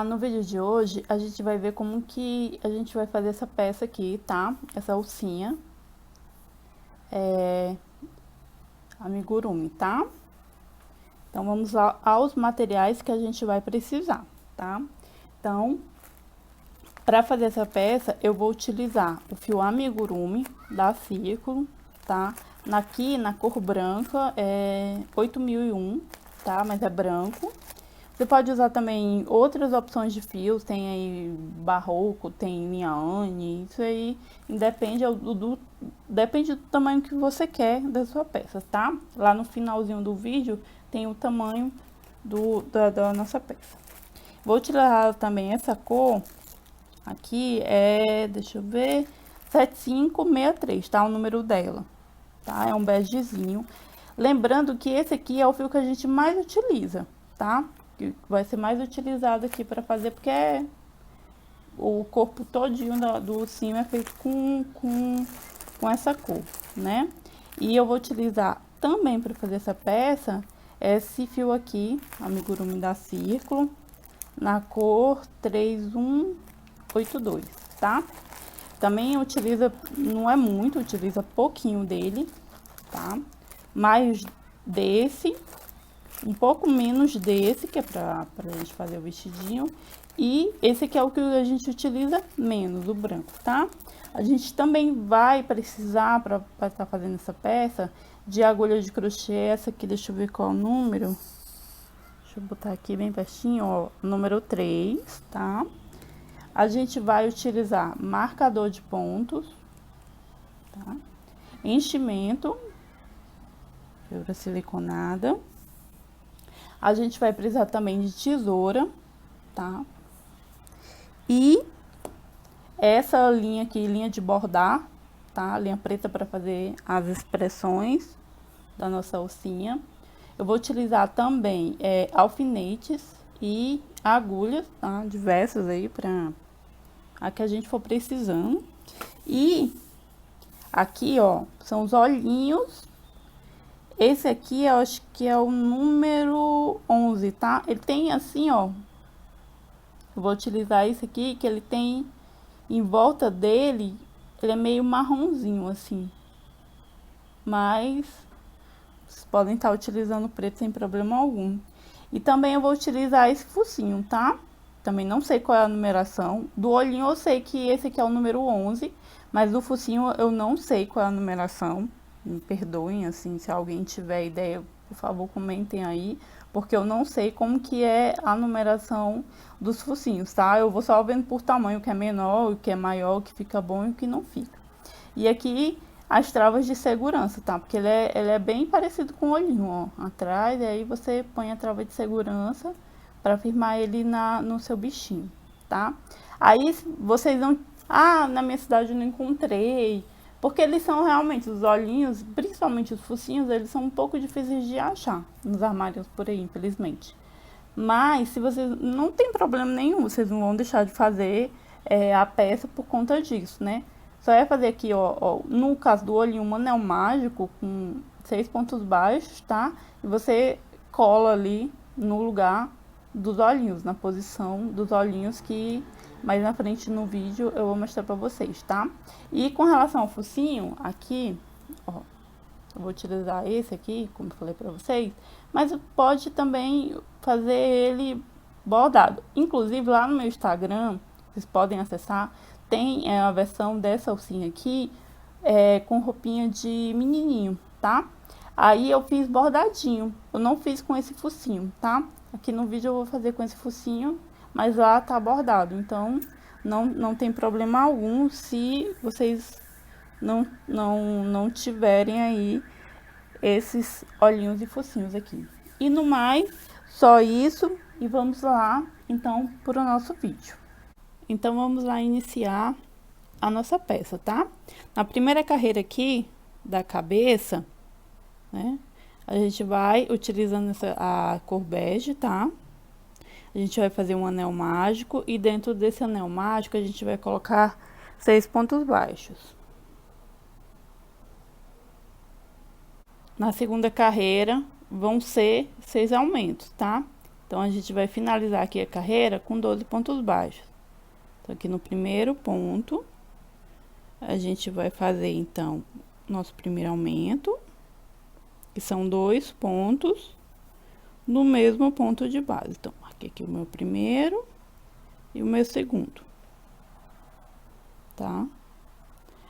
No vídeo de hoje, a gente vai ver como que a gente vai fazer essa peça aqui, tá? Essa alcinha. Amigurumi, tá? Então, vamos aos materiais que a gente vai precisar, tá? Então, para fazer essa peça, eu vou utilizar o fio amigurumi da Círculo, tá? Aqui, na cor branca, é 8001, tá? Mas é branco. Você pode usar também outras opções de fios, tem aí barroco, tem linha Anne, isso aí depende depende do tamanho que você quer da sua peça, tá? Lá no finalzinho do vídeo tem o tamanho da nossa peça. Vou utilizar também essa cor, aqui deixa eu ver, 7563, tá? O número dela, tá? É um begezinho. Lembrando que esse aqui é o fio que a gente mais utiliza, tá? Que vai ser mais utilizado aqui para fazer, porque o corpo todinho do ursinho é feito com essa cor, né? E eu vou utilizar também para fazer essa peça esse fio aqui, amigurumi da Círculo, na cor 3182, tá? Também utiliza, não é muito, utiliza pouquinho dele, tá? Mais desse, um pouco menos desse, que é pra gente fazer o vestidinho. E esse aqui é o que a gente utiliza menos, o branco, tá? A gente também vai precisar, para estar fazendo essa peça, de agulha de crochê. Essa aqui, deixa eu ver qual é o número. Deixa eu botar aqui bem pertinho, ó, número 3, tá? A gente vai utilizar marcador de pontos, tá? Enchimento, fibra siliconada. A gente vai precisar também de tesoura, tá? E essa linha aqui, linha de bordar, tá? Linha preta para fazer as expressões da nossa alcinha. Eu vou utilizar também alfinetes e agulhas, tá? Diversas aí para a que a gente for precisando. E aqui, ó, são os olhinhos. Esse aqui, eu acho que é o número 11, tá? Ele tem assim, ó. Eu vou utilizar esse aqui, que ele tem em volta dele, ele é meio marronzinho, assim. Mas vocês podem estar utilizando preto sem problema algum. E também eu vou utilizar esse focinho, tá? Também não sei qual é a numeração. Do olhinho eu sei que esse aqui é o número 11, mas do focinho eu não sei qual é a numeração. Me perdoem, assim, se alguém tiver ideia, por favor, comentem aí, porque eu não sei como que é a numeração dos focinhos, tá? Eu vou só vendo por tamanho, o que é menor, o que é maior, o que fica bom e o que não fica. E aqui as travas de segurança, tá? Porque ele é bem parecido com o olhinho, ó, atrás, e aí você põe a trava de segurança para firmar ele no seu bichinho, tá? Aí vocês vão... Ah, na minha cidade eu não encontrei... Porque eles são realmente, os olhinhos, principalmente os focinhos, eles são um pouco difíceis de achar nos armários por aí, infelizmente. Mas, se vocês não tem problema nenhum, vocês não vão deixar de fazer a peça por conta disso, né? Só é fazer aqui, ó, no caso do olhinho, um anel mágico com 6 pontos baixos, tá? E você cola ali no lugar dos olhinhos, na posição dos olhinhos que... mais na frente no vídeo eu vou mostrar pra vocês, tá? E com relação ao focinho, aqui, ó, eu vou utilizar esse aqui, como eu falei pra vocês, mas pode também fazer ele bordado. Inclusive, lá no meu Instagram, vocês podem acessar, tem a versão dessa alcinha aqui, com roupinha de menininho, tá? Aí eu fiz bordadinho, eu não fiz com esse focinho, tá? Aqui no vídeo eu vou fazer com esse focinho, mas lá tá bordado, então não tem problema algum se vocês não tiverem aí esses olhinhos e focinhos aqui. E no mais, só isso, e vamos lá, então, para o nosso vídeo. Então, vamos lá iniciar a nossa peça, tá? Na primeira carreira aqui, da cabeça, né, a gente vai utilizando a cor bege, tá? A gente vai fazer um anel mágico e dentro desse anel mágico a gente vai colocar 6 pontos baixos. Na segunda carreira vão ser 6 aumentos, tá? Então, a gente vai finalizar aqui a carreira com 12 pontos baixos. Então, aqui no primeiro ponto, a gente vai fazer, então, nosso primeiro aumento, que são 2 pontos no mesmo ponto de base. Então, marquei aqui o meu primeiro e o meu segundo, tá?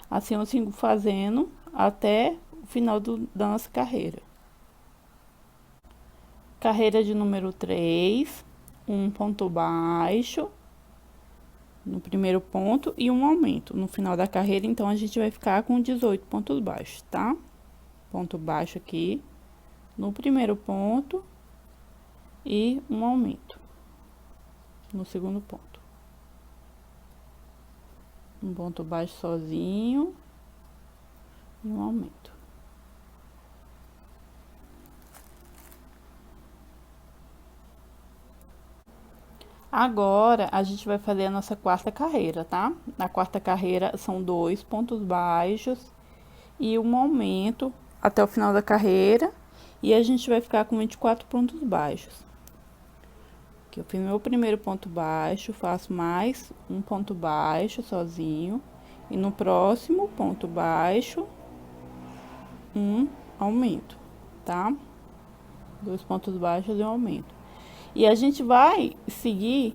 Assim, eu sigo fazendo até o final da nossa carreira. Carreira de número 3, um ponto baixo no primeiro ponto e um aumento. No final da carreira, então, a gente vai ficar com 18 pontos baixos, tá? Ponto baixo aqui no primeiro ponto e um aumento no segundo ponto. Um ponto baixo sozinho e um aumento. Agora, a gente vai fazer a nossa quarta carreira, tá? Na quarta carreira, são 2 pontos baixos e um aumento até o final da carreira. E a gente vai ficar com 24 pontos baixos. Aqui eu fiz meu primeiro ponto baixo, faço mais um ponto baixo sozinho. E no próximo ponto baixo, um aumento, tá? 2 pontos baixos e um aumento. E a gente vai seguir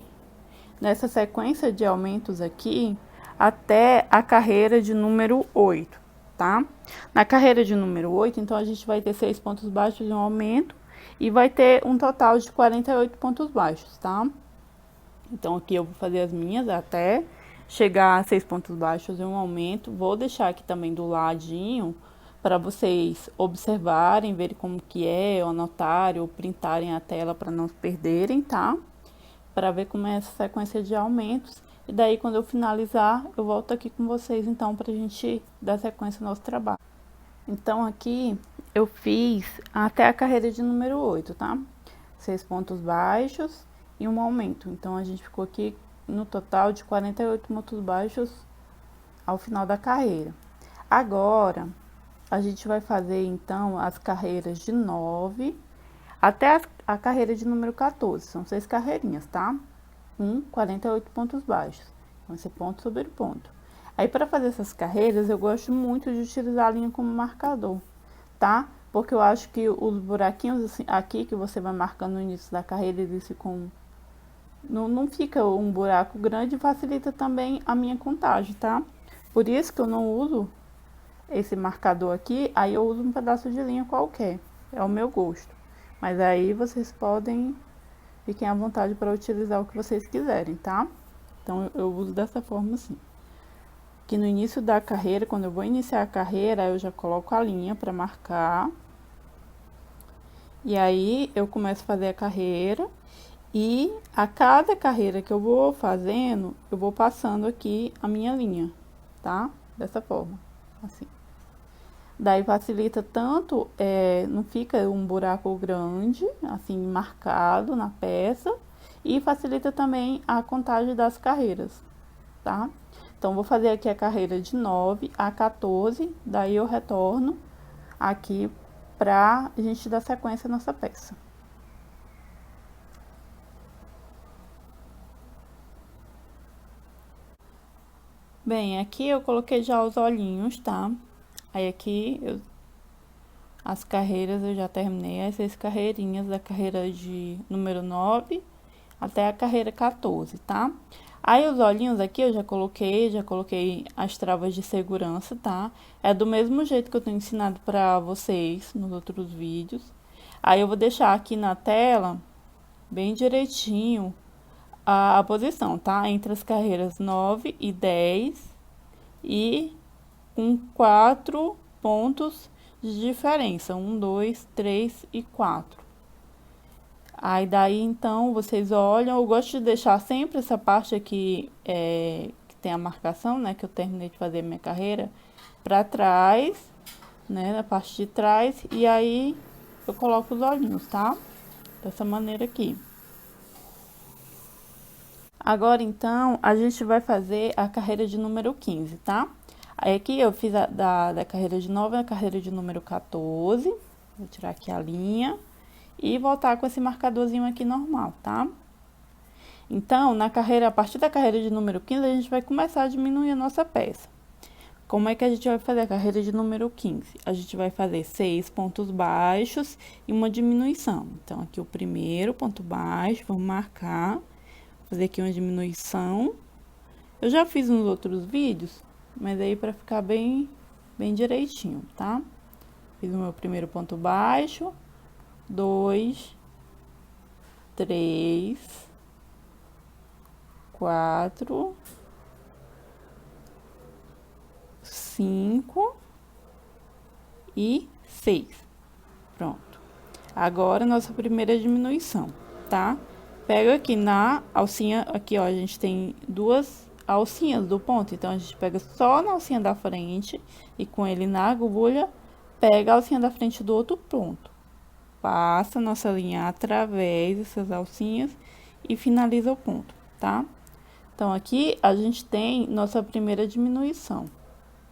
nessa sequência de aumentos aqui até a carreira de número 8, tá? Na carreira de número 8, então, a gente vai ter 6 pontos baixos e um aumento e vai ter um total de 48 pontos baixos, tá? Então, aqui eu vou fazer as minhas até chegar a 6 pontos baixos e um aumento. Vou deixar aqui também do ladinho para vocês observarem, verem como que é, ou anotarem, ou printarem a tela para não perderem, tá? Para ver como é essa sequência de aumentos. E daí, quando eu finalizar, eu volto aqui com vocês, então, pra gente dar sequência ao nosso trabalho. Então, aqui, eu fiz até a carreira de número 8, tá? 6 pontos baixos e um aumento. Então, a gente ficou aqui no total de 48 pontos baixos ao final da carreira. Agora, a gente vai fazer, então, as carreiras de 9 até a carreira de número 14. São 6 carreirinhas, tá? 48 pontos baixos. Então, esse ponto sobre ponto. Aí, para fazer essas carreiras, eu gosto muito de utilizar a linha como marcador, tá? Porque eu acho que os buraquinhos assim, aqui que você vai marcando no início da carreira, eles ficam... Não fica um buraco grande e facilita também a minha contagem, tá? Por isso que eu não uso esse marcador aqui, aí eu uso um pedaço de linha qualquer, é o meu gosto. Mas aí vocês podem, fiquem à vontade para utilizar o que vocês quiserem, tá? Então, eu uso dessa forma assim. Aqui no início da carreira, quando eu vou iniciar a carreira, eu já coloco a linha para marcar. E aí, eu começo a fazer a carreira. E a cada carreira que eu vou fazendo, eu vou passando aqui a minha linha, tá? Dessa forma, assim. Daí facilita tanto, não fica um buraco grande, assim, marcado na peça. E facilita também a contagem das carreiras, tá? Então, vou fazer aqui a carreira de 9 a 14, daí eu retorno aqui pra gente dar sequência nessa peça. Bem, aqui eu coloquei já os olhinhos, tá? Aí aqui, as carreiras eu já terminei, as 6 carreirinhas da carreira de número 9 até a carreira 14, tá? Aí, os olhinhos aqui eu já coloquei as travas de segurança, tá? É do mesmo jeito que eu tenho ensinado pra vocês nos outros vídeos. Aí, eu vou deixar aqui na tela, bem direitinho, a posição, tá? Entre as carreiras 9 e 10 e com 4 pontos de diferença, 1, 2, 3 e 4. Aí, daí, então, vocês olham, eu gosto de deixar sempre essa parte aqui, que tem a marcação, né, que eu terminei de fazer minha carreira, pra trás, né, na parte de trás, e aí eu coloco os olhinhos, tá? Dessa maneira aqui. Agora, então, a gente vai fazer a carreira de número 15, tá? Aí, aqui eu fiz da carreira de 9 a carreira de número 14. Vou tirar aqui a linha. e voltar com esse marcadorzinho aqui normal, tá? Então, na carreira, a partir da carreira de número 15, a gente vai começar a diminuir a nossa peça. Como é que a gente vai fazer a carreira de número 15? A gente vai fazer 6 pontos baixos e uma diminuição. Então, aqui o primeiro ponto baixo, vamos marcar, fazer aqui uma diminuição. Eu já fiz nos outros vídeos, mas aí para ficar bem direitinho, tá? Fiz o meu primeiro ponto baixo, 2, 3, 4, 5 e 6. Pronto. Agora, nossa primeira diminuição, tá? Pega aqui na alcinha, aqui ó, a gente tem duas alcinhas do ponto, então a gente pega só na alcinha da frente e com ele na agulha, pega a alcinha da frente do outro ponto. Passa nossa linha através dessas alcinhas e finaliza o ponto, tá? Então, aqui a gente tem nossa primeira diminuição.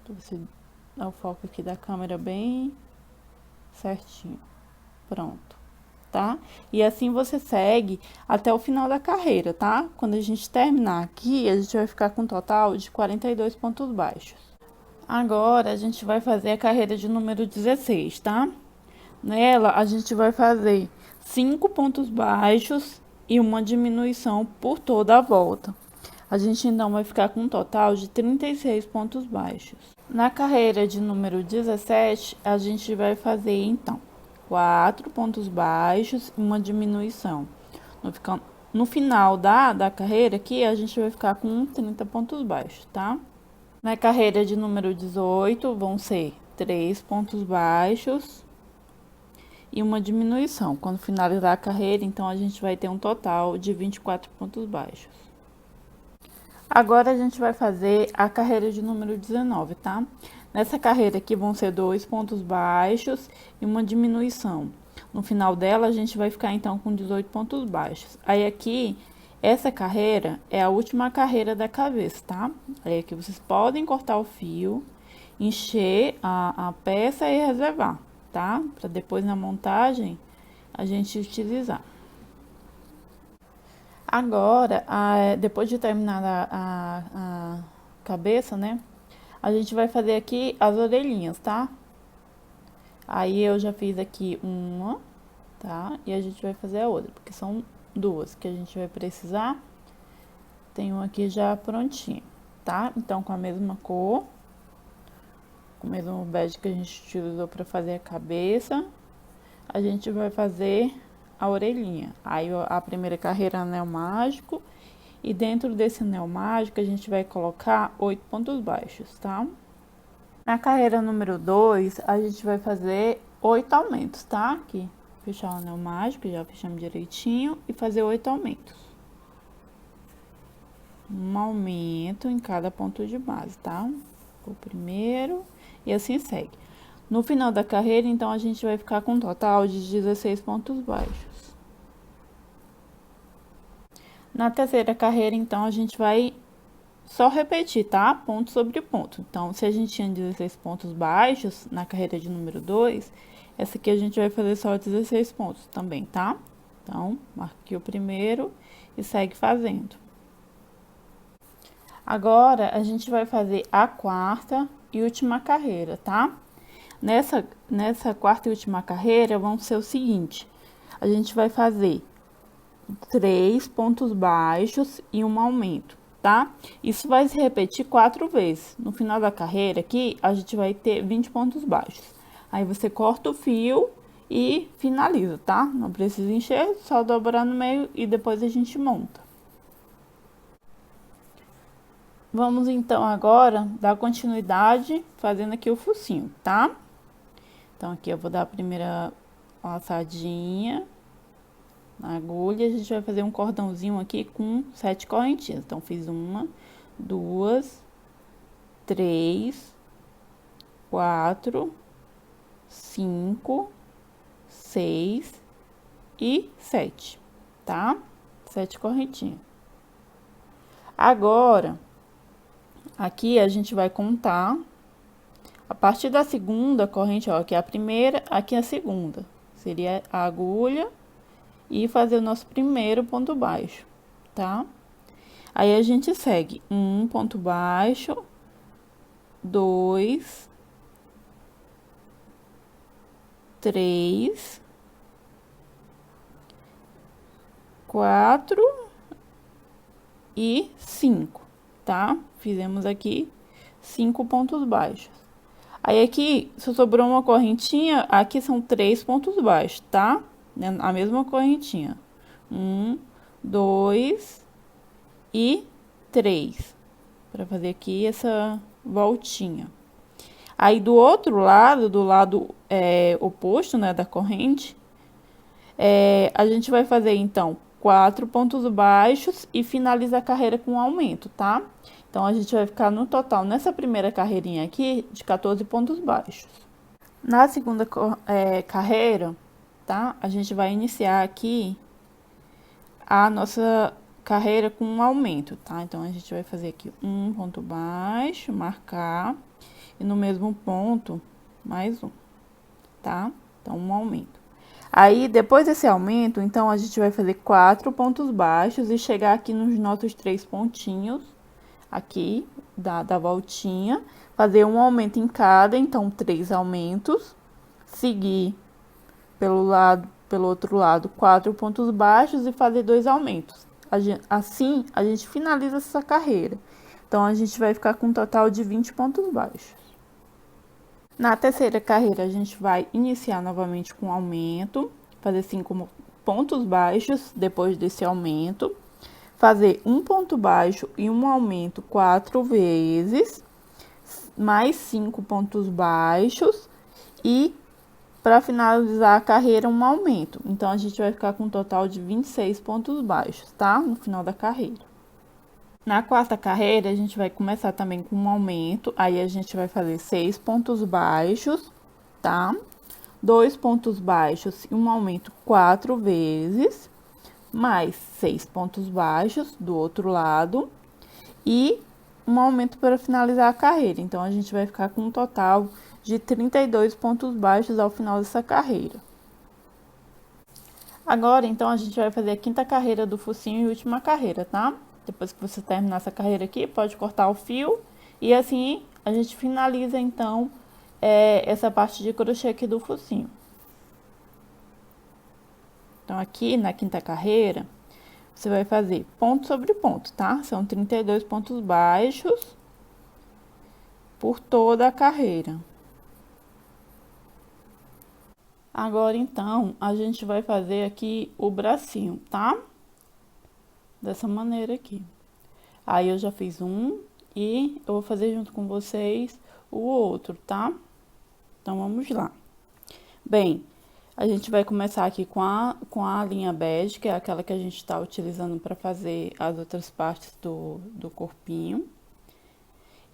Você dá o foco aqui da câmera bem certinho. Pronto, tá? E assim você segue até o final da carreira, tá? Quando a gente terminar aqui, a gente vai ficar com um total de 42 pontos baixos. Agora, a gente vai fazer a carreira de número 16, tá? Nela, a gente vai fazer 5 pontos baixos e uma diminuição por toda a volta. A gente então vai ficar com um total de 36 pontos baixos. Na carreira de número 17, a gente vai fazer então 4 pontos baixos e uma diminuição. No final da carreira aqui, a gente vai ficar com 30 pontos baixos, tá? Na carreira de número 18, vão ser 3 pontos baixos e uma diminuição. Quando finalizar a carreira, então, a gente vai ter um total de 24 pontos baixos. Agora, a gente vai fazer a carreira de número 19, tá? Nessa carreira aqui, vão ser 2 pontos baixos e uma diminuição. No final dela, a gente vai ficar, então, com 18 pontos baixos. Aí, aqui, essa carreira é a última carreira da cabeça, tá? Aí, aqui, vocês podem cortar o fio, encher a peça e reservar, tá? Para depois, na montagem, a gente utilizar. Agora, depois de terminar a cabeça, né? A gente vai fazer aqui as orelhinhas, tá? Aí, eu já fiz aqui uma, tá? E a gente vai fazer a outra, porque são duas que a gente vai precisar. Tem uma aqui já prontinha, tá? Então, com a mesma cor, com o mesmo bege que a gente utilizou para fazer a cabeça, a gente vai fazer a orelhinha. Aí, a primeira carreira, anel mágico, e dentro desse anel mágico, a gente vai colocar 8 pontos baixos, tá? Na carreira número 2, a gente vai fazer 8 aumentos, tá? Aqui, fechar o anel mágico, já fechamos direitinho, e fazer 8 aumentos. Um aumento em cada ponto de base, tá? O primeiro, e assim segue. No final da carreira, então, a gente vai ficar com um total de 16 pontos baixos. Na terceira carreira, então, a gente vai só repetir, tá? Ponto sobre ponto. Então, se a gente tinha 16 pontos baixos na carreira de número 2, essa aqui a gente vai fazer só 16 pontos também, tá? Então, marque o primeiro e segue fazendo. Agora, a gente vai fazer a quarta e última carreira, tá? Nessa quarta e última carreira, vamos ser o seguinte: a gente vai fazer 3 pontos baixos e um aumento, tá? Isso vai se repetir 4 vezes. No final da carreira aqui, a gente vai ter 20 pontos baixos. Aí, você corta o fio e finaliza, tá? Não precisa encher, só dobrar no meio e depois a gente monta. Vamos, então, agora dar continuidade fazendo aqui o focinho, tá? Então, aqui eu vou dar a primeira laçadinha na agulha, a gente vai fazer um cordãozinho aqui com 7 correntinhas. Então, fiz 1, 2, 3, 4, 5, 6 e 7, tá? 7 correntinhas. Agora, aqui a gente vai contar a partir da segunda corrente, ó, aqui é a primeira, aqui é a segunda, seria a agulha e fazer o nosso primeiro ponto baixo, tá? Aí a gente segue um ponto baixo, 2, 3, 4 e 5, tá? Fizemos aqui 5 pontos baixos. Aí aqui, se sobrou uma correntinha, aqui são 3 pontos baixos, tá? A mesma correntinha. 1, 2 e 3. Para fazer aqui essa voltinha. Aí, do outro lado, do lado oposto, né, da corrente, a gente vai fazer, então, 4 pontos baixos e finaliza a carreira com um aumento, tá? Então, a gente vai ficar no total, nessa primeira carreirinha aqui, de 14 pontos baixos. Na segunda carreira, tá? A gente vai iniciar aqui a nossa carreira com um aumento, tá? Então, a gente vai fazer aqui um ponto baixo, marcar, e no mesmo ponto, mais um, tá? Então, um aumento. Aí, depois desse aumento, então, a gente vai fazer 4 pontos baixos e chegar aqui nos nossos 3 pontinhos, aqui, da voltinha, fazer um aumento em cada, então, 3 aumentos, seguir pelo outro lado, 4 pontos baixos e fazer 2 aumentos. Assim, a gente finaliza essa carreira. Então, a gente vai ficar com um total de 20 pontos baixos. Na terceira carreira, a gente vai iniciar novamente com aumento, fazer 5 pontos baixos depois desse aumento, fazer um ponto baixo e um aumento 4 vezes, mais 5 pontos baixos e para finalizar a carreira um aumento. Então, a gente vai ficar com um total de 26 pontos baixos, tá? No final da carreira. Na quarta carreira, a gente vai começar também com um aumento, aí a gente vai fazer 6 pontos baixos, tá? 2 pontos baixos e um aumento 4 vezes, mais 6 pontos baixos do outro lado e um aumento para finalizar a carreira. Então, a gente vai ficar com um total de 32 pontos baixos ao final dessa carreira. Agora, então, a gente vai fazer a quinta carreira do focinho e última carreira, tá? Depois que você terminar essa carreira aqui, pode cortar o fio. E assim, a gente finaliza, então, essa parte de crochê aqui do focinho. Então, aqui na quinta carreira, você vai fazer ponto sobre ponto, tá? São 32 pontos baixos por toda a carreira. Agora, então, a gente vai fazer aqui o bracinho, tá? Dessa maneira aqui. Aí, eu já fiz um e eu vou fazer junto com vocês o outro, tá? Então, vamos lá. Bem, a gente vai começar aqui com a linha bege, que é aquela que a gente tá utilizando para fazer as outras partes do corpinho.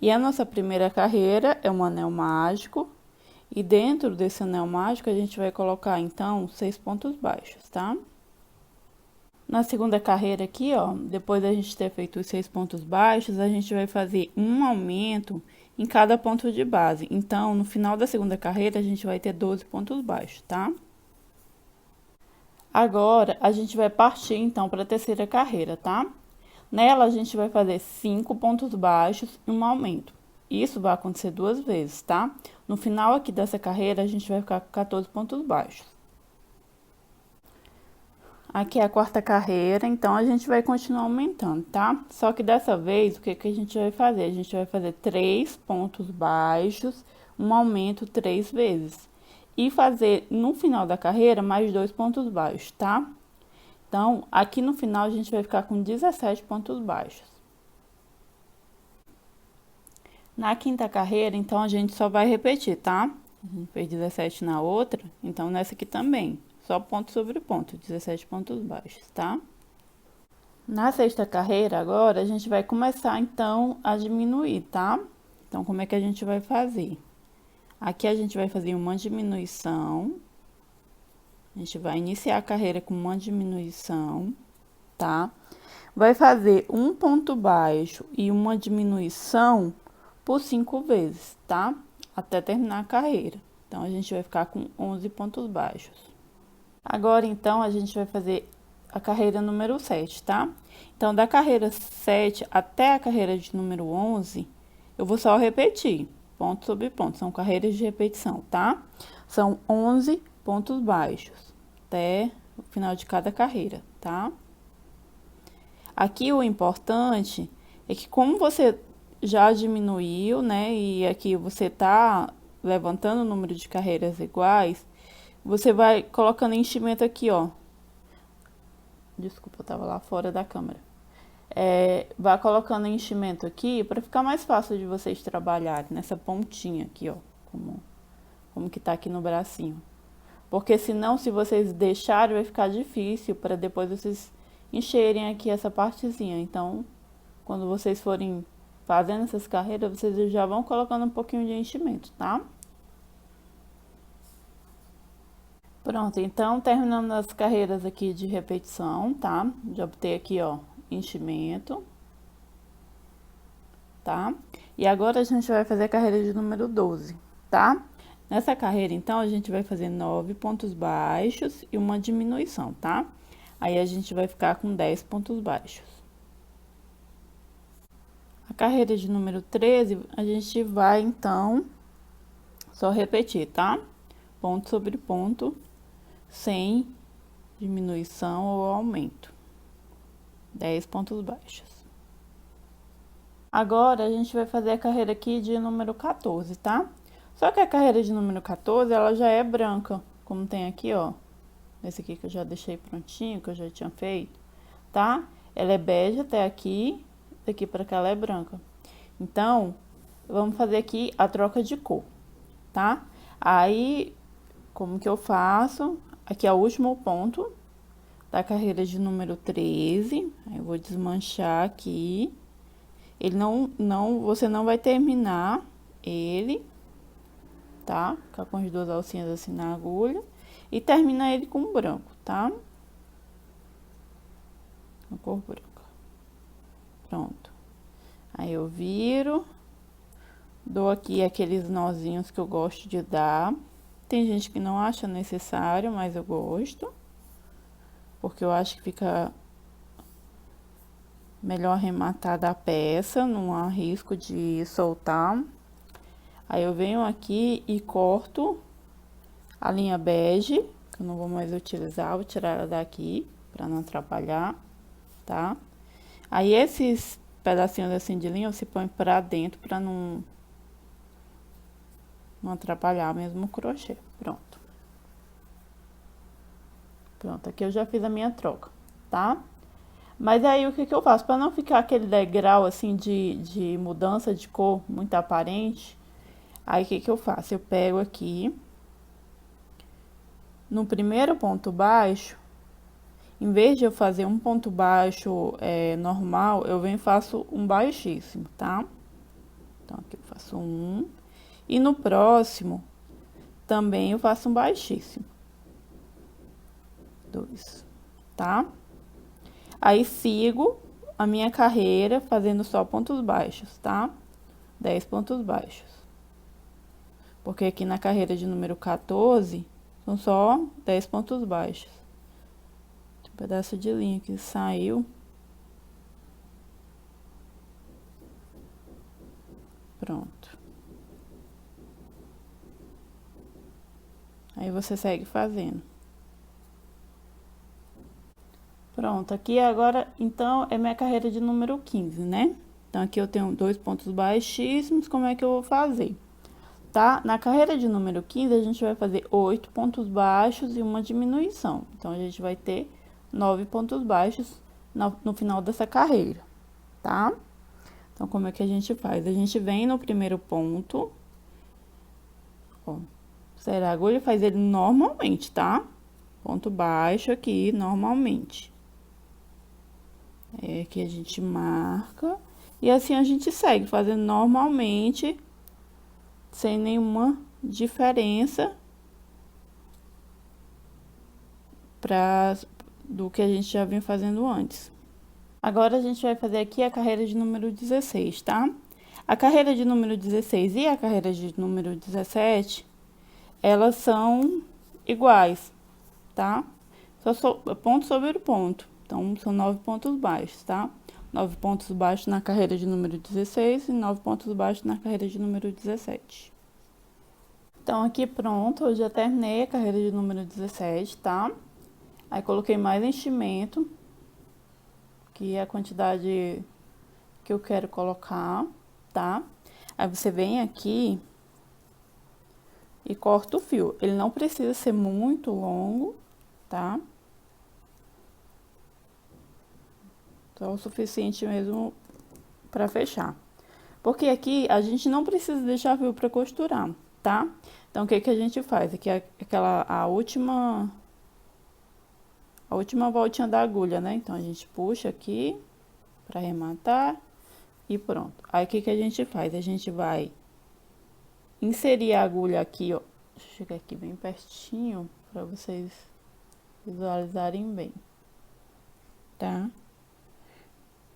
E a nossa primeira carreira é um anel mágico. E dentro desse anel mágico, a gente vai colocar, então, 6 pontos baixos, tá? Na segunda carreira aqui, ó, depois da gente ter feito os 6 pontos baixos, a gente vai fazer um aumento em cada ponto de base. Então, no final da segunda carreira, a gente vai ter 12 pontos baixos, tá? Agora, a gente vai partir, então, para a terceira carreira, tá? Nela, a gente vai fazer 5 pontos baixos e um aumento. Isso vai acontecer 2 vezes, tá? No final aqui dessa carreira, a gente vai ficar com 14 pontos baixos. Aqui é a quarta carreira, então, a gente vai continuar aumentando, tá? Só que dessa vez, o que a gente vai fazer? A gente vai fazer 3 pontos baixos, um aumento 3 vezes. E fazer, no final da carreira, mais 2 pontos baixos, tá? Então, aqui no final, a gente vai ficar com 17 pontos baixos. Na quinta carreira, então, a gente só vai repetir, tá? A gente fez 17 na outra, então, nessa aqui também. Só ponto sobre ponto, 17 pontos baixos, tá? Na sexta carreira, agora, a gente vai começar, então, a diminuir, tá? Então, como é que a gente vai fazer? Aqui, a gente vai fazer uma diminuição. A gente vai iniciar a carreira com uma diminuição, tá? Vai fazer um ponto baixo e uma diminuição por 5 vezes, tá? Até terminar a carreira. Então, a gente vai ficar com 11 pontos baixos. Agora, então, a gente vai fazer a carreira número 7, tá? Então, da carreira 7 até a carreira de número 11, eu vou só repetir, ponto sobre ponto, são carreiras de repetição, tá? São 11 pontos baixos, até o final de cada carreira, tá? Aqui o importante é que como você já diminuiu, né, e aqui você tá levantando o número de carreiras iguais, você vai colocando enchimento aqui, ó. Desculpa, eu tava lá fora da câmera. Vai colocando enchimento aqui para ficar mais fácil de vocês trabalharem nessa pontinha aqui, ó, como que tá aqui no bracinho. Porque senão, se vocês deixarem, vai ficar difícil para depois vocês encherem aqui essa partezinha. Então, quando vocês forem fazendo essas carreiras, vocês já vão colocando um pouquinho de enchimento, tá? Pronto, então, terminando as carreiras aqui de repetição, tá? Já botei aqui, ó, enchimento, tá? E agora a gente vai fazer a carreira de número 12, tá? Nessa carreira, então, a gente vai fazer 9 pontos baixos e uma diminuição, tá? Aí, a gente vai ficar com 10 pontos baixos. A carreira de número 13, a gente vai, então, só repetir, tá? Ponto sobre ponto, sem diminuição ou aumento. 10 pontos baixos. Agora, a gente vai fazer a carreira aqui de número 14, tá? Só que a carreira de número 14, ela já é branca, como tem aqui, ó. Esse aqui que eu já deixei prontinho, que eu já tinha feito, tá? Ela é bege até aqui, daqui pra cá ela é branca. Então, vamos fazer aqui a troca de cor, tá? Aí, como que eu faço? Aqui é o último ponto da carreira de número 13. Aí, eu vou desmanchar aqui. Você não vai terminar ele, tá? Ficar com as duas alcinhas assim na agulha. E termina ele com branco, tá? A cor branca. Pronto. Aí, eu viro. Dou aqui aqueles nozinhos que eu gosto de dar. Tem gente que não acha necessário, mas eu gosto. Porque eu acho que fica melhor arrematada a peça, não há risco de soltar. Aí, eu venho aqui e corto a linha bege, que eu não vou mais utilizar, vou tirar ela daqui, pra não atrapalhar, tá? Aí, esses pedacinhos assim de linha, você põe pra dentro, pra não atrapalhar mesmo o crochê. Pronto. Pronto, aqui eu já fiz a minha troca, tá? Mas aí, o que que eu faço? Pra não ficar aquele degrau, assim, de mudança de cor muito aparente, aí, o que que eu faço? Eu pego aqui, no primeiro ponto baixo, em vez de eu fazer um ponto baixo normal, eu venho e faço um baixíssimo, tá? Então, aqui eu faço um. E no próximo, também eu faço um baixíssimo. 2, tá? Aí, sigo a minha carreira fazendo só pontos baixos, tá? 10 pontos baixos. Porque aqui na carreira de número 14, são só 10 pontos baixos. Tem um pedaço de linha que saiu. Pronto. Aí, você segue fazendo. Pronto, aqui agora, então, é minha carreira de número 15, né? Então, aqui eu tenho 2 pontos baixíssimos, como é que eu vou fazer? Tá? Na carreira de número 15, a gente vai fazer 8 pontos baixos e uma diminuição. Então, a gente vai ter 9 pontos baixos no final dessa carreira, tá? Então, como é que a gente faz? A gente vem no primeiro ponto, ó, será a agulha e faz ele normalmente, tá? Ponto baixo aqui, normalmente. Aqui a gente marca, e assim a gente segue fazendo normalmente, sem nenhuma diferença do que a gente já vinha fazendo antes. Agora, a gente vai fazer aqui a carreira de número 16, tá? A carreira de número 16 e a carreira de número 17, elas são iguais, tá? só ponto sobre ponto. Então, são 9 pontos baixos, tá? 9 pontos baixos na carreira de número 16 e 9 pontos baixos na carreira de número 17. Então, aqui pronto, eu já terminei a carreira de número 17, tá? Aí, coloquei mais enchimento, que é a quantidade que eu quero colocar, tá? Aí, você vem aqui e corta o fio. Ele não precisa ser muito longo, tá? Só o suficiente mesmo para fechar. Porque aqui a gente não precisa deixar fio para costurar, tá? Então, o que que a gente faz? Aqui é a última voltinha da agulha, né? Então, a gente puxa aqui para arrematar e pronto. Aí, o que que a gente faz? A gente vai inserir a agulha aqui, ó. Deixa eu chegar aqui bem pertinho para vocês visualizarem bem, tá?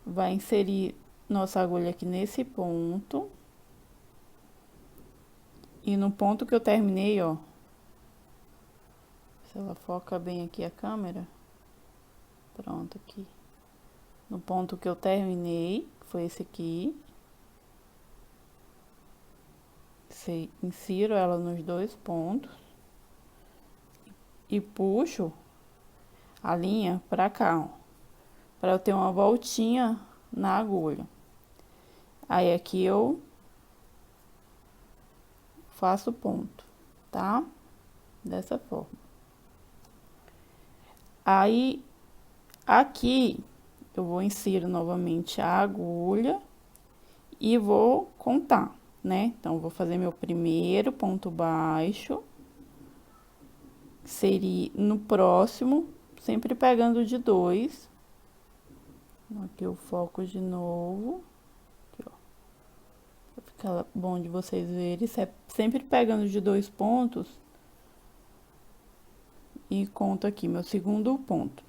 Vai inserir nossa agulha aqui nesse ponto. E no ponto que eu terminei, ó. Se ela foca bem aqui a câmera. Pronto, aqui. No ponto que eu terminei, que foi esse aqui. Insiro ela nos dois pontos. E puxo a linha pra cá, ó. Pra eu ter uma voltinha na agulha. Aí, aqui eu faço o ponto, tá? Dessa forma. Aí, aqui, eu vou inserir novamente a agulha e vou contar, né? Então, vou fazer meu primeiro ponto baixo. Seria no próximo, sempre pegando de 2. Aqui eu foco de novo. Aqui, ó. Pra ficar bom de vocês verem. Sempre pegando de 2 pontos. E conto aqui meu segundo ponto.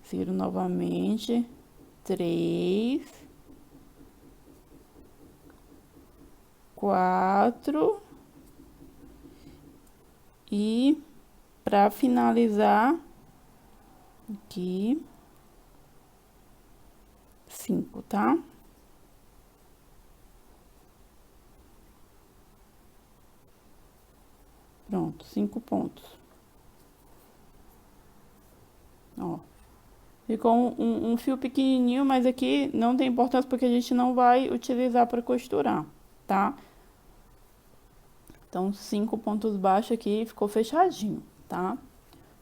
Insiro novamente 3, 4 e para finalizar aqui 5, tá? Pronto, 5 pontos. Ó. Ficou um fio pequenininho, mas aqui não tem importância porque a gente não vai utilizar para costurar, tá? Então, 5 pontos baixos aqui, ficou fechadinho, tá?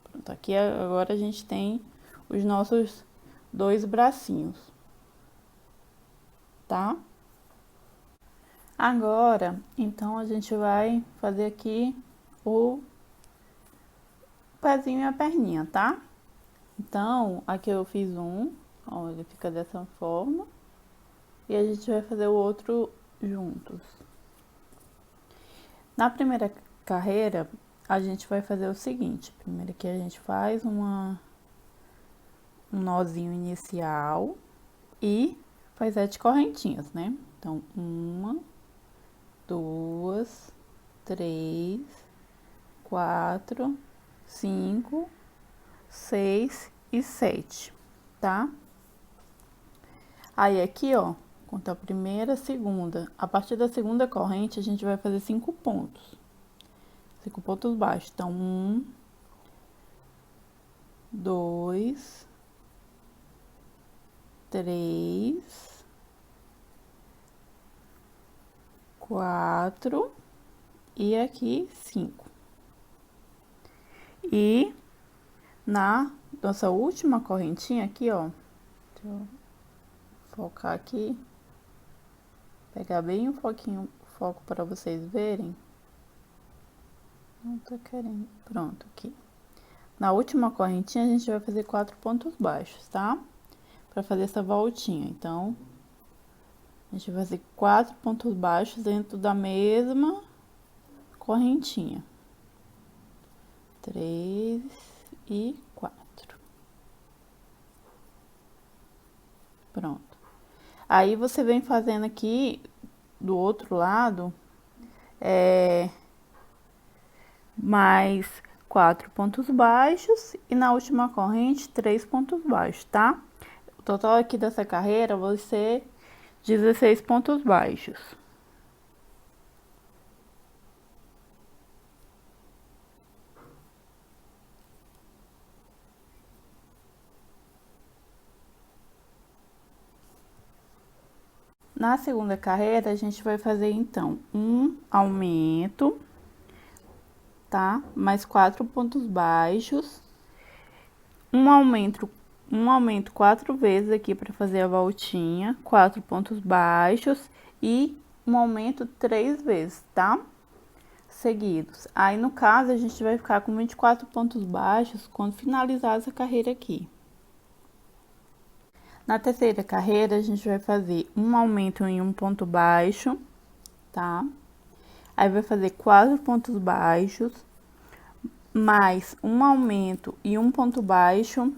Pronto, aqui agora a gente tem os nossos 2 bracinhos, tá? Agora, então, a gente vai fazer aqui o pezinho e a perninha, tá? Então, aqui eu fiz ó, ele fica dessa forma. E a gente vai fazer o outro juntos. Na primeira carreira, a gente vai fazer o seguinte. Primeiro aqui a gente faz um nozinho inicial e faz 7 correntinhas, né? Então, 1, 2, 3, 4, 5, 6 e 7, tá? Aí, aqui, ó, conta a primeira, segunda. A partir da segunda corrente, a gente vai fazer 5 pontos. 5 pontos baixos. Então, 1, 2, 3, 4 e aqui 5. E na nossa última correntinha aqui, ó, deixa eu focar aqui, pegar bem o foco para vocês verem. Não tô querendo. Pronto, aqui. Na última correntinha, a gente vai fazer 4 pontos baixos, tá? Pra fazer essa voltinha. Então, a gente vai fazer 4 pontos baixos dentro da mesma correntinha. 3 e 4. Pronto. Aí, você vem fazendo aqui, do outro lado, mais 4 pontos baixos e na última corrente 3 pontos baixos, tá? O total aqui dessa carreira vai ser 16 pontos baixos. Na segunda carreira, a gente vai fazer, então, um aumento, tá? Mais 4 pontos baixos, um aumento 4 vezes aqui para fazer a voltinha, 4 pontos baixos e um aumento 3 vezes, tá? Seguidos. Aí, no caso, a gente vai ficar com 24 pontos baixos quando finalizar essa carreira aqui. Na terceira carreira, a gente vai fazer um aumento em um ponto baixo, tá? Aí, vai fazer 4 pontos baixos, mais um aumento e um ponto baixo,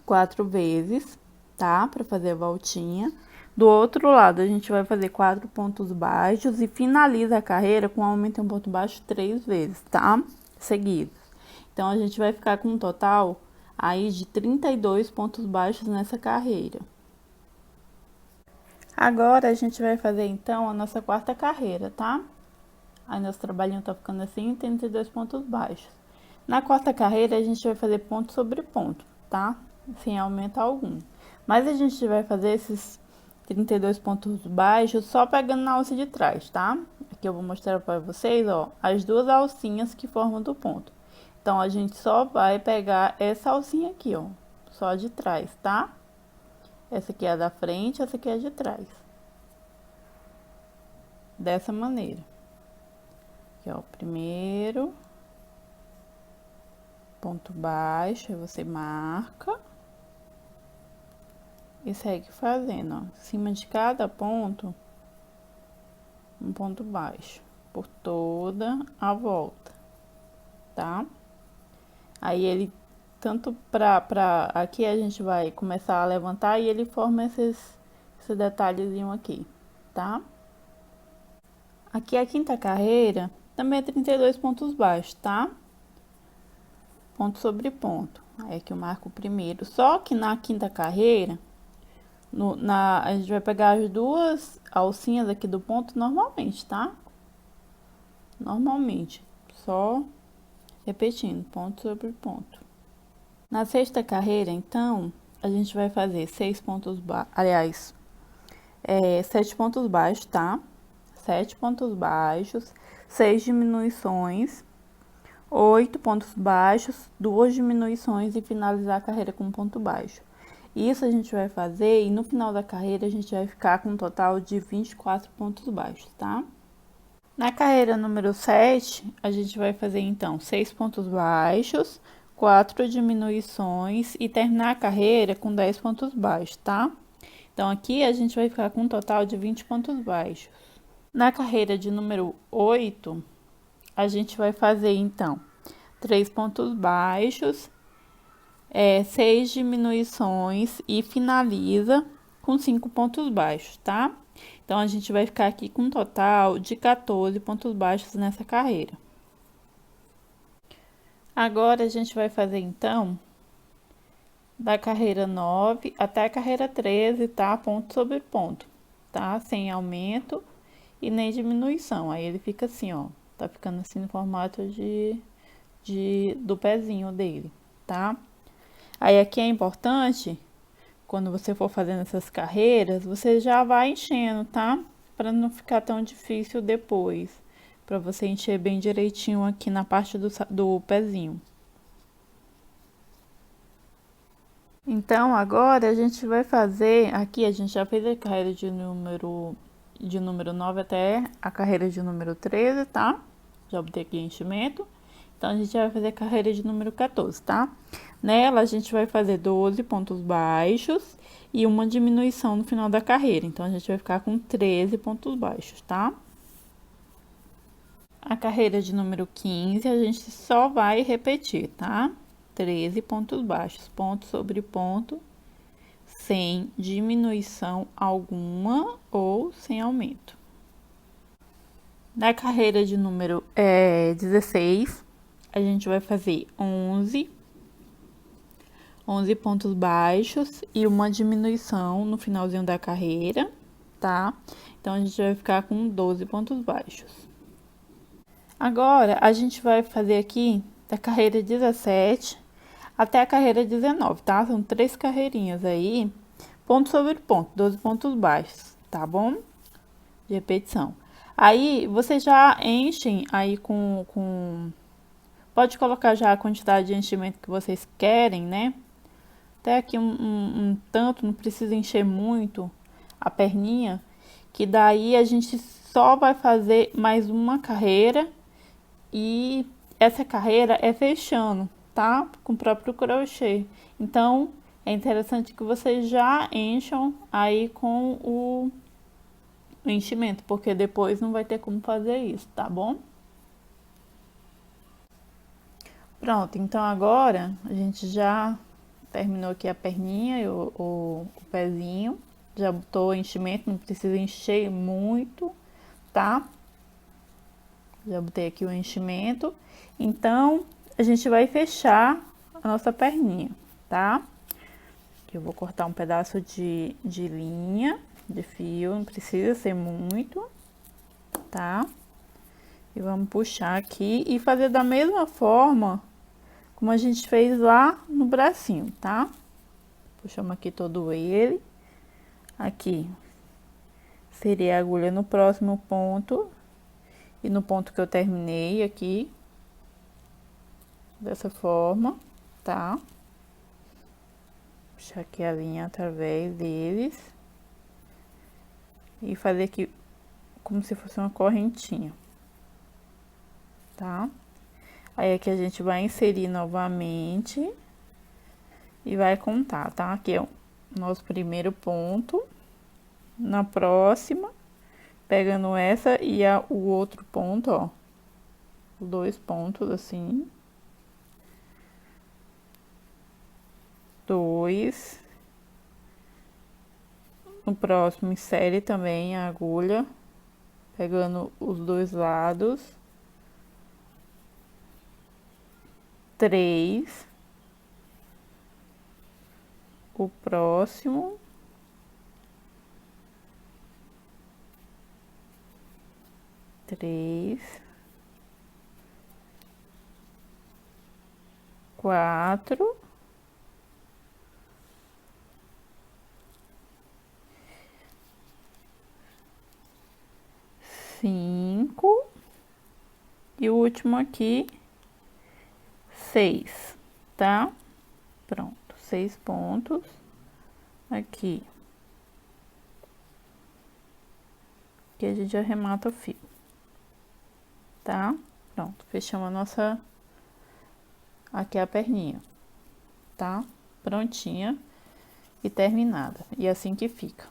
4 vezes, tá? Para fazer a voltinha. Do outro lado, a gente vai fazer 4 pontos baixos e finaliza a carreira com um aumento em um ponto baixo 3 vezes, tá? Seguidos. Então, a gente vai ficar com um total aí de 32 pontos baixos nessa carreira. Agora, a gente vai fazer, então, a nossa quarta carreira, tá? Aí, nosso trabalhinho tá ficando assim, 32 pontos baixos. Na quarta carreira, a gente vai fazer ponto sobre ponto, tá? Sem aumento algum. Mas a gente vai fazer esses 32 pontos baixos só pegando na alça de trás, tá? Aqui eu vou mostrar para vocês, ó, as duas alcinhas que formam do ponto. Então, a gente só vai pegar essa alcinha aqui, ó, só de trás, tá? Essa aqui é a da frente, essa aqui é a de trás. Dessa maneira. Aqui, ó, primeiro ponto baixo, aí você marca e segue fazendo, ó, em cima de cada ponto, um ponto baixo, por toda a volta, tá? Aí, ele, tanto aqui a gente vai começar a levantar e ele forma esse detalhezinho aqui, tá? Aqui a quinta carreira também é 32 pontos baixos, tá? Ponto sobre ponto. Aí, aqui eu marco o primeiro. Só que na quinta carreira, a gente vai pegar as duas alcinhas aqui do ponto normalmente, tá? Normalmente. Só repetindo, ponto sobre ponto. Na sexta carreira, então, a gente vai fazer 6 pontos baixos, aliás, 7 pontos baixos, tá? 7 pontos baixos, 6 diminuições, 8 pontos baixos, 2 diminuições e finalizar a carreira com um ponto baixo. Isso a gente vai fazer e no final da carreira a gente vai ficar com um total de 24 pontos baixos, tá? Na carreira número 7, a gente vai fazer, então, 6 pontos baixos, 4 diminuições e terminar a carreira com 10 pontos baixos, tá? Então, aqui a gente vai ficar com um total de 20 pontos baixos. Na carreira de número 8, a gente vai fazer, então, 3 pontos baixos, 6 diminuições e finaliza com 5 pontos baixos, tá? Então, a gente vai ficar aqui com um total de 14 pontos baixos nessa carreira. Agora, a gente vai fazer, então, da carreira 9 até a carreira 13, tá? Ponto sobre ponto, tá? Sem aumento e nem diminuição. Aí, ele fica assim, ó. Tá ficando assim no formato do pezinho dele, tá? Aí, aqui é importante, quando você for fazendo essas carreiras, você já vai enchendo, tá? Para não ficar tão difícil depois. Para você encher bem direitinho aqui na parte do pezinho. Então, agora a gente vai fazer, aqui a gente já fez a carreira de número 9 até a carreira de número 13, tá? Já botei aqui enchimento. Então, a gente vai fazer a carreira de número 14, tá? Nela, a gente vai fazer 12 pontos baixos e uma diminuição no final da carreira. Então, a gente vai ficar com 13 pontos baixos, tá? A carreira de número 15, a gente só vai repetir, tá? 13 pontos baixos, ponto sobre ponto, sem diminuição alguma ou sem aumento. Na carreira de número 16, a gente vai fazer 11 pontos baixos e uma diminuição no finalzinho da carreira, tá? Então, a gente vai ficar com 12 pontos baixos. Agora, a gente vai fazer aqui da carreira 17 até a carreira 19, tá? São 3 carreirinhas aí, ponto sobre ponto, 12 pontos baixos, tá bom? De repetição. Aí, vocês já enchem aí pode colocar já a quantidade de enchimento que vocês querem, né? Até aqui um tanto, não precisa encher muito a perninha, que daí a gente só vai fazer mais uma carreira e essa carreira é fechando, tá? Com o próprio crochê. Então, é interessante que vocês já encham aí com o enchimento, porque depois não vai ter como fazer isso, tá bom? Pronto, então agora a gente já terminou aqui a perninha e o pezinho. Já botou o enchimento, não precisa encher muito, tá? Já botei aqui o enchimento. Então, a gente vai fechar a nossa perninha, tá? Aqui eu vou cortar um pedaço de linha, de fio, não precisa ser muito, tá? E vamos puxar aqui e fazer da mesma forma como a gente fez lá no bracinho, tá? Puxamos aqui todo ele. Aqui seria a agulha no próximo ponto e no ponto que eu terminei aqui, dessa forma, tá? Puxar aqui a linha através deles e fazer aqui como se fosse uma correntinha, tá? Aí aqui a gente vai inserir novamente e vai contar, tá? Aqui é o nosso primeiro ponto. Na próxima, pegando essa e o outro ponto, ó, 2 pontos assim, 2. No próximo, insere também a agulha, pegando os 2 lados, 3. O próximo, 3, 4, 5 e o último aqui, 6, tá? Pronto, 6 pontos aqui. Aqui a gente arremata o fio, tá? Pronto, fechamos a nossa, aqui a perninha, tá? Prontinha e terminada. E assim que fica.